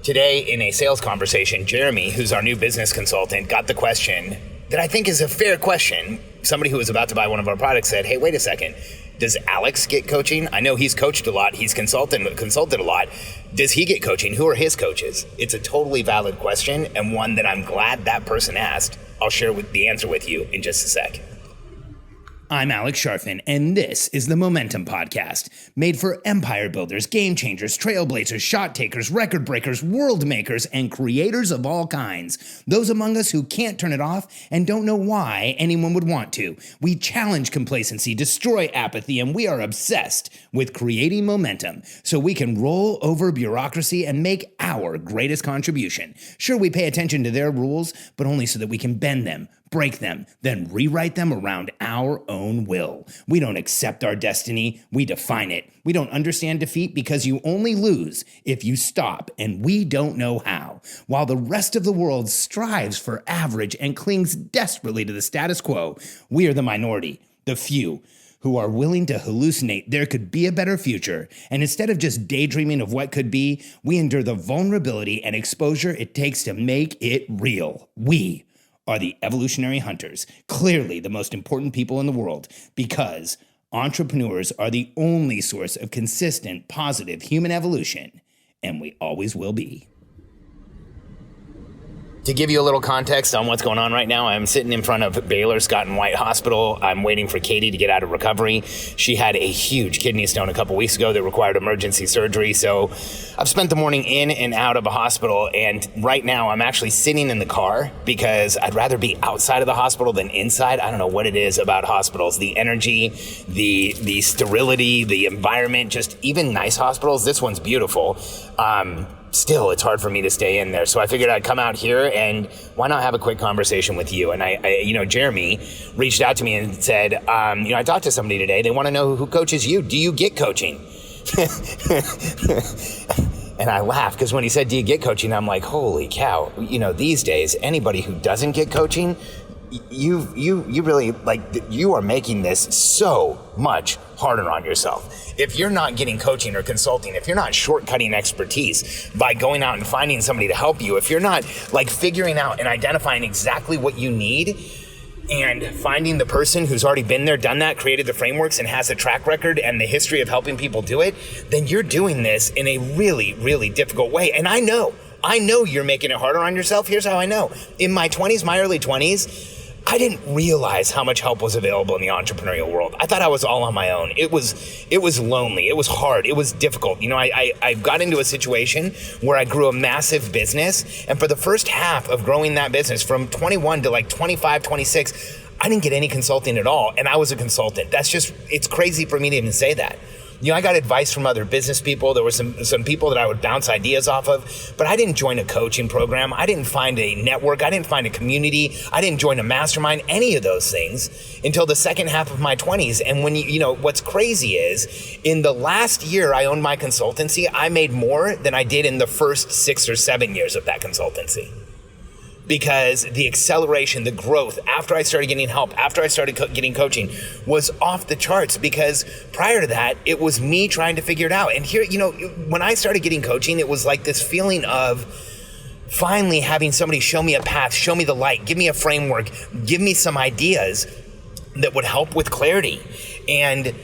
Today, in a sales conversation, Jeremy, who's our new business consultant, got the question that I think is a fair question. Somebody who was about to buy one of our products said, hey, wait a second. Does Alex get coaching? I know he's coached a lot. He's consulted a lot. Does he get coaching? Who are his coaches? It's a totally valid question, and one that I'm glad that person asked. I'll share the answer with you in just a sec. I'm Alex Sharfin, and this is the Momentum Podcast, made for empire builders, game changers, trailblazers, shot takers, record breakers, world makers, and creators of all kinds. Those among us who can't turn it off and don't know why anyone would want to. We challenge complacency, destroy apathy, and we are obsessed with creating momentum so we can roll over bureaucracy and make our greatest contribution. Sure, we pay attention to their rules, but only so that we can bend them, break them, then rewrite them around our own will. We don't accept our destiny, we define it. We don't understand defeat because you only lose if you stop, and we don't know how. While the rest of the world strives for average and clings desperately to the status quo, we are the minority, the few, who are willing to hallucinate there could be a better future, and instead of just daydreaming of what could be, we endure the vulnerability and exposure it takes to make it real. We are the evolutionary hunters, clearly the most important people in the world, because entrepreneurs are the only source of consistent, positive human evolution, and we always will be. To give you a little context on what's going on right now, I'm sitting in front of Baylor Scott and White Hospital. I'm waiting for Katie to get out of recovery. She had a huge kidney stone a couple weeks ago that required emergency surgery. So I've spent the morning in and out of a hospital, and right now I'm actually sitting in the car because I'd rather be outside of the hospital than inside. I don't know what it is about hospitals. The energy, the sterility, the environment, just even nice hospitals. This one's beautiful. Still, it's hard for me to stay in there. So I figured I'd come out here and why not have a quick conversation with you? And Jeremy reached out to me and said, I talked to somebody today. They want to know who coaches you. Do you get coaching? And I laughed because when he said, do you get coaching? I'm like, holy cow. These days, anybody who doesn't get coaching, you really, you are making this so much harder on yourself. If you're not getting coaching or consulting, if you're not shortcutting expertise by going out and finding somebody to help you, if you're not figuring out and identifying exactly what you need and finding the person who's already been there, done that, created the frameworks and has a track record and the history of helping people do it, then you're doing this in a really, really difficult way. And I know you're making it harder on yourself. Here's how I know. In my early 20s, I didn't realize how much help was available in the entrepreneurial world. I thought I was all on my own. It was lonely. It was hard. It was difficult. I got into a situation where I grew a massive business. And for the first half of growing that business from 21 to 25, 26, I didn't get any consulting at all. And I was a consultant. It's crazy for me to even say that. I got advice from other business people. There were some people that I would bounce ideas off of, but I didn't join a coaching program. I didn't find a network. I didn't find a community. I didn't join a mastermind, any of those things until the second half of my 20s. And when what's crazy is in the last year I owned my consultancy, I made more than I did in the first 6 or 7 years of that consultancy. Because the acceleration, the growth, after I started getting help, after I started getting coaching, was off the charts. Because prior to that, it was me trying to figure it out. And here, when I started getting coaching, it was like this feeling of finally having somebody show me a path, show me the light, give me a framework, give me some ideas that would help with clarity. And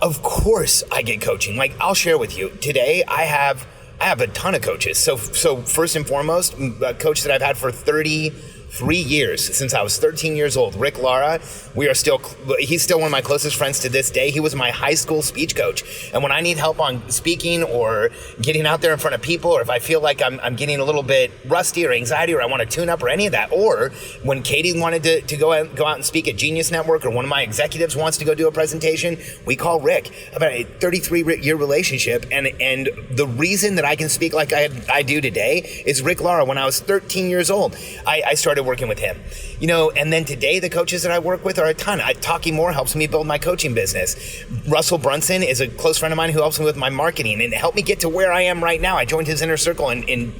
of course I get coaching. I'll share with you today, I have a ton of coaches. So first and foremost, a coach that I've had for 33 years, since I was 13 years old, Rick Lara. He's still one of my closest friends to this day. He was my high school speech coach. And when I need help on speaking or getting out there in front of people, or if I feel like I'm getting a little bit rusty or anxiety, or I want to tune up or any of that, or when Katie wanted to go out and speak at Genius Network, or one of my executives wants to go do a presentation, we call Rick. About a 33-year relationship. And the reason that I can speak like I do today is Rick Lara. When I was 13 years old, I started working with him. And then today the coaches that I work with are a ton. Talking More helps me build my coaching business. Russell Brunson is a close friend of mine who helps me with my marketing and helped me get to where I am right now. I joined his inner circle in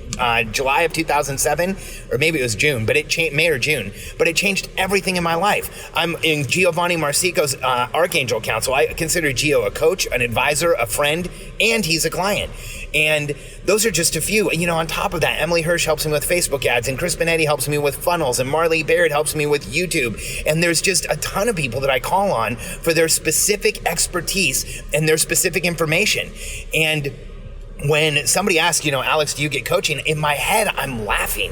July of 2007, or maybe it was June, but it changed, May or June, but it changed everything in my life. I'm in Giovanni Marsico's Archangel Council. I consider Gio a coach, an advisor, a friend, and he's a client. And those are just a few. You know, on top of that, Emily Hirsch helps me with Facebook ads, and Chris Benetti helps me with funnels, and Marley Baird helps me with YouTube. And there's just a ton of people that I call on for their specific expertise and their specific information. And when somebody asks, you know, Alex, do you get coaching? In my head, I'm laughing.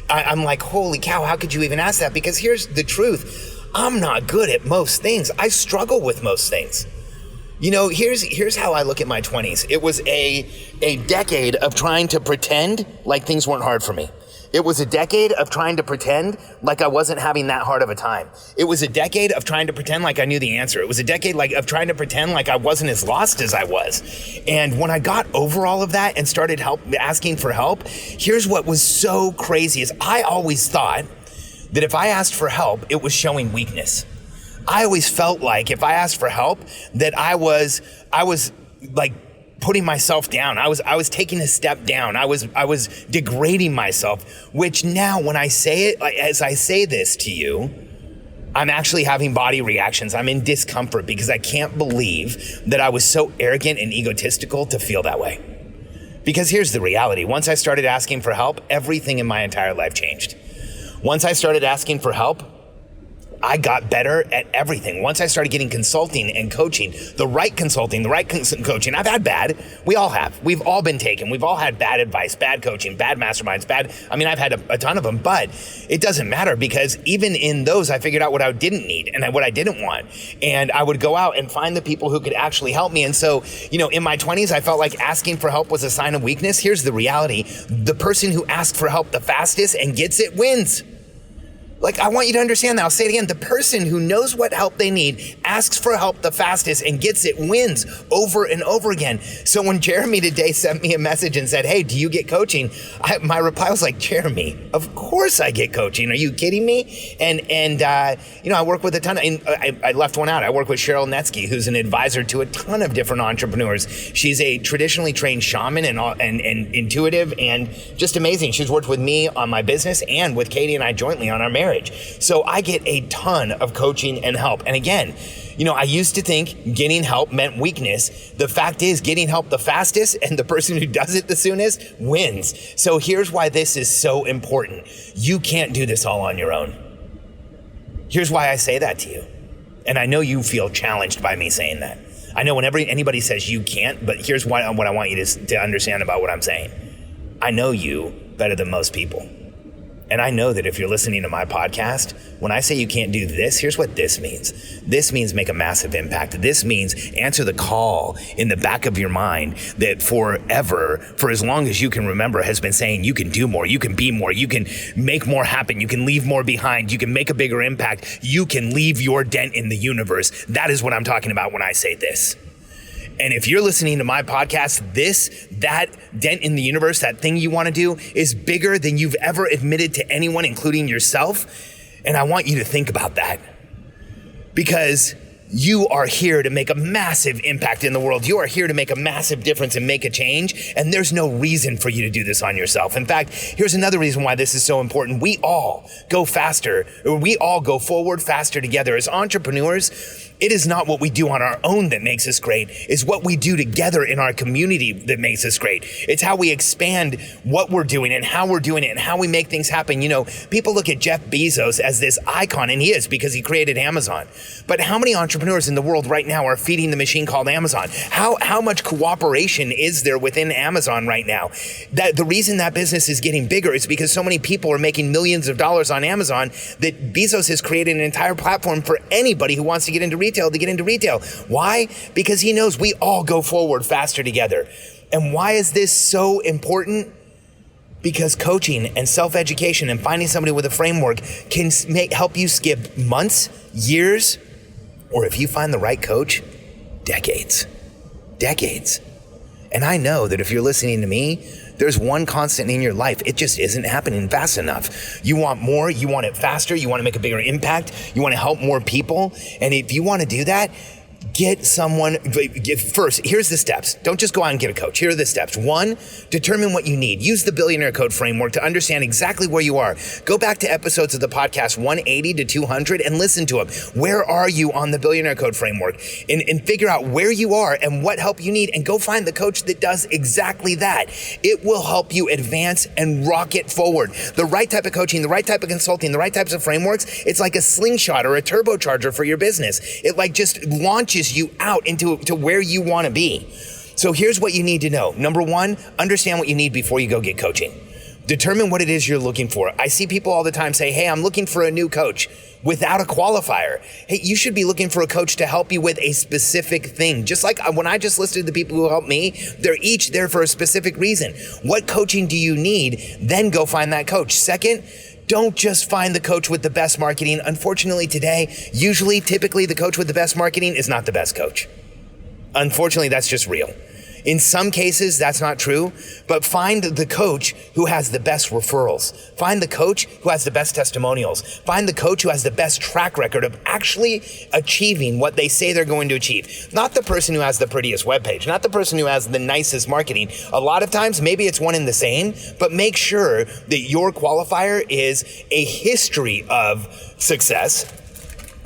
I'm like, holy cow, how could you even ask that? Because here's the truth. I'm not good at most things. I struggle with most things. You know, here's how I look at my 20s. It was a decade of trying to pretend like things weren't hard for me. It was a decade of trying to pretend like I wasn't having that hard of a time. It was a decade of trying to pretend like I knew the answer. It was a decade of trying to pretend like I wasn't as lost as I was. And when I got over all of that and started asking for help, here's what was so crazy is I always thought that if I asked for help, it was showing weakness. I always felt like if I asked for help, that I was like putting myself down. I was taking a step down. I was degrading myself, which now when I say it, as I say this to you, I'm actually having body reactions. I'm in discomfort because I can't believe that I was so arrogant and egotistical to feel that way. Because here's the reality. Once I started asking for help, everything in my entire life changed. Once I started asking for help, I got better at everything. Once I started getting consulting and coaching, the right consulting, the right coaching, I've had bad. We all have. We've all been taken. We've all had bad advice, bad coaching, bad masterminds, I've had a ton of them, but it doesn't matter because even in those, I figured out what I didn't need and what I didn't want. And I would go out and find the people who could actually help me. And so, you know, in my 20s, I felt like asking for help was a sign of weakness. Here's the reality. The person who asks for help the fastest and gets it wins. Like, I want you to understand that. I'll say it again. The person who knows what help they need, asks for help the fastest, and gets it wins over and over again. So when Jeremy today sent me a message and said, hey, do you get coaching? My reply was like, Jeremy, of course I get coaching. Are you kidding me? And you know, I work with a ton of, I left one out. I work with Cheryl Netsky, who's an advisor to a ton of different entrepreneurs. She's a traditionally trained shaman and intuitive and just amazing. She's worked with me on my business and with Katie and I jointly on our marriage. So I get a ton of coaching and help. And again, you know, I used to think getting help meant weakness. The fact is, getting help the fastest and the person who does it the soonest wins. So here's why this is so important. You can't do this all on your own. Here's why I say that to you. And I know you feel challenged by me saying that. I know whenever anybody says you can't, but here's what I want you to understand about what I'm saying. I know you better than most people. And I know that if you're listening to my podcast, when I say you can't do this, here's what this means. This means make a massive impact. This means answer the call in the back of your mind that forever, for as long as you can remember, has been saying you can do more, you can be more, you can make more happen, you can leave more behind, you can make a bigger impact, you can leave your dent in the universe. That is what I'm talking about when I say this. And if you're listening to my podcast, that dent in the universe, that thing you want to do is bigger than you've ever admitted to anyone, including yourself. And I want you to think about that because you are here to make a massive impact in the world. You are here to make a massive difference and make a change. And there's no reason for you to do this on yourself. In fact, here's another reason why this is so important. We all go faster, or we all go forward faster together. As entrepreneurs, it is not what we do on our own that makes us great. It's what we do together in our community that makes us great. It's how we expand what we're doing and how we're doing it and how we make things happen. You know, people look at Jeff Bezos as this icon, and he is because he created Amazon. But how many entrepreneurs in the world right now are feeding the machine called Amazon? How much cooperation is there within Amazon right now? That the reason that business is getting bigger is because so many people are making millions of dollars on Amazon that Bezos has created an entire platform for anybody who wants to get into retail to get into retail. Why? Because he knows we all go forward faster together. And why is this so important? Because coaching and self-education and finding somebody with a framework can help you skip months, years, or if you find the right coach, decades. And I know that if you're listening to me, there's one constant in your life. It just isn't happening fast enough. You want more, you want it faster, you want to make a bigger impact, you want to help more people. And if you want to do that, Get someone, first, here's the steps. Don't just go out and get a coach. Here are the steps. 1, determine what you need. Use the Billionaire Code framework to understand exactly where you are. Go back to episodes of the podcast 180 to 200 and listen to them. Where are you on the Billionaire Code framework? And figure out where you are and what help you need, and go find the coach that does exactly that. It will help you advance and rocket forward. The right type of coaching, the right type of consulting, the right types of frameworks, it's like a slingshot or a turbocharger for your business. It like just launches you out into where you want to be. So here's what you need to know. Number 1, understand what you need before you go get coaching. Determine what it is you're looking for. I see people all the time say, hey, I'm looking for a new coach, without a qualifier. Hey, you should be looking for a coach to help you with a specific thing. Just like when I just listed the people who helped me, they're each there for a specific reason. What coaching do you need? Then go find that coach. Second, don't just find the coach with the best marketing. Unfortunately today, typically the coach with the best marketing is not the best coach. Unfortunately, that's just real. In some cases, that's not true, but find the coach who has the best referrals. Find the coach who has the best testimonials. Find the coach who has the best track record of actually achieving what they say they're going to achieve. Not the person who has the prettiest webpage, not the person who has the nicest marketing. A lot of times, maybe it's one and the same, but make sure that your qualifier is a history of success,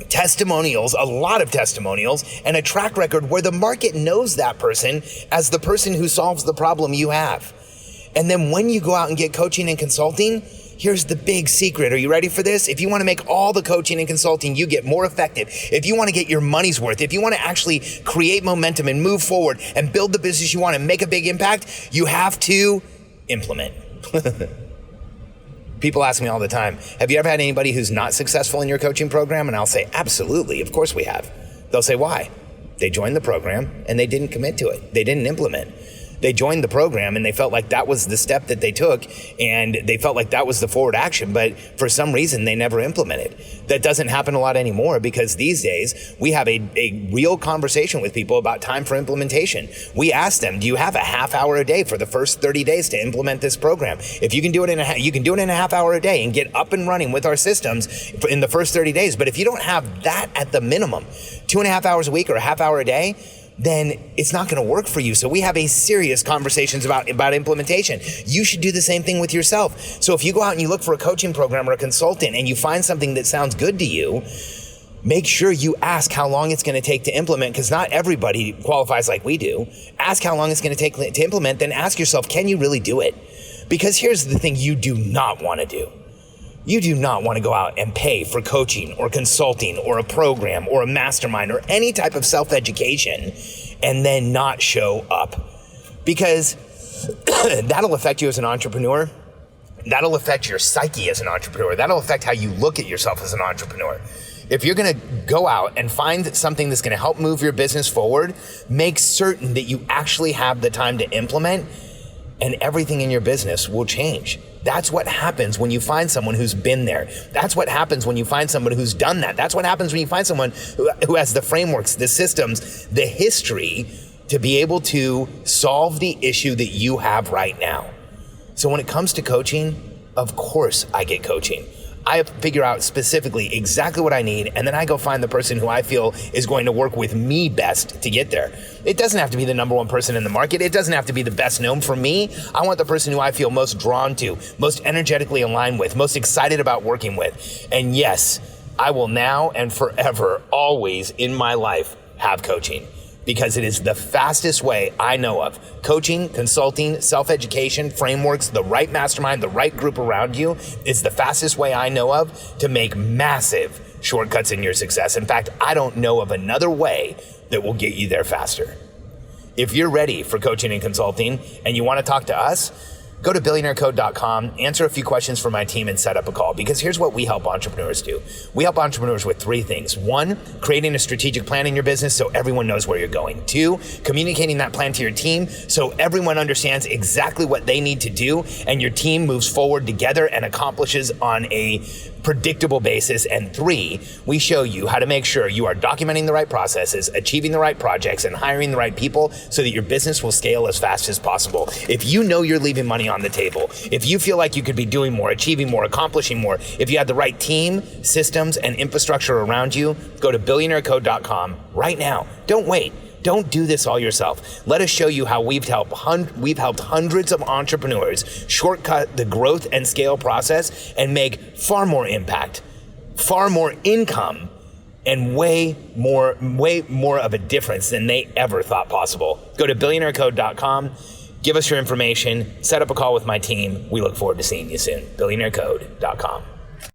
testimonials, a lot of testimonials, and a track record where the market knows that person as the person who solves the problem you have. And then when you go out and get coaching and consulting, here's the big secret. Are you ready for this? If you want to make all the coaching and consulting you get more effective, if you want to get your money's worth, if you want to actually create momentum and move forward and build the business you want and make a big impact, you have to implement. People ask me all the time, have you ever had anybody who's not successful in your coaching program? And I'll say, absolutely, of course we have. They'll say, why? They joined the program and they didn't commit to it. They didn't implement. They joined the program and they felt like that was the step that they took and they felt like that was the forward action, but for some reason they never implemented. That doesn't happen a lot anymore because these days we have a real conversation with people about time for implementation. We ask them, do you have a half hour a day for the first 30 days to implement this program? If you can do it you can do it in a half hour a day and get up and running with our systems in the first 30 days. But if you don't have that at the minimum, 2.5 hours a week or a half hour a day, then it's not going to work for you. So we have a serious conversations about implementation. You should do the same thing with yourself. So if you go out and you look for a coaching program or a consultant and you find something that sounds good to you, make sure you ask how long it's going to take to implement, because not everybody qualifies like we do. Ask how long it's going to take to implement, then ask yourself, can you really do it? Because here's the thing you do not want to do. You do not want to go out and pay for coaching or consulting or a program or a mastermind or any type of self-education and then not show up, because that'll affect you as an entrepreneur. That'll affect your psyche as an entrepreneur. That'll affect how you look at yourself as an entrepreneur. If you're going to go out and find something that's going to help move your business forward, make certain that you actually have the time to implement, and everything in your business will change. That's what happens when you find someone who's been there. That's what happens when you find someone who's done that. That's what happens when you find someone who has the frameworks, the systems, the history to be able to solve the issue that you have right now. So when it comes to coaching, of course I get coaching. I figure out specifically exactly what I need, and then I go find the person who I feel is going to work with me best to get there. It doesn't have to be the number one person in the market. It doesn't have to be the best known. For me, I want the person who I feel most drawn to, most energetically aligned with, most excited about working with. And yes, I will now and forever, always in my life, have coaching, because it is the fastest way I know of. Coaching, consulting, self-education, frameworks, the right mastermind, the right group around you is the fastest way I know of to make massive shortcuts in your success. In fact, I don't know of another way that will get you there faster. If you're ready for coaching and consulting and you want to talk to us, go to billionairecode.com, answer a few questions for my team, and set up a call. Because here's what we help entrepreneurs do. We help entrepreneurs with 3 things. 1, creating a strategic plan in your business so everyone knows where you're going. 2, communicating that plan to your team so everyone understands exactly what they need to do and your team moves forward together and accomplishes on a predictable basis. And 3, we show you how to make sure you are documenting the right processes, achieving the right projects, and hiring the right people so that your business will scale as fast as possible. If you know you're leaving money money on the table. If you feel like you could be doing more, achieving more, accomplishing more, if you had the right team, systems, and infrastructure around you, go to billionairecode.com right now. Don't wait. Don't do this all yourself. Let us show you how we've helped hundreds of entrepreneurs shortcut the growth and scale process and make far more impact, far more income, and way more of a difference than they ever thought possible. Go to billionairecode.com, give us your information, set up a call with my team. We look forward to seeing you soon. billionairecode.com.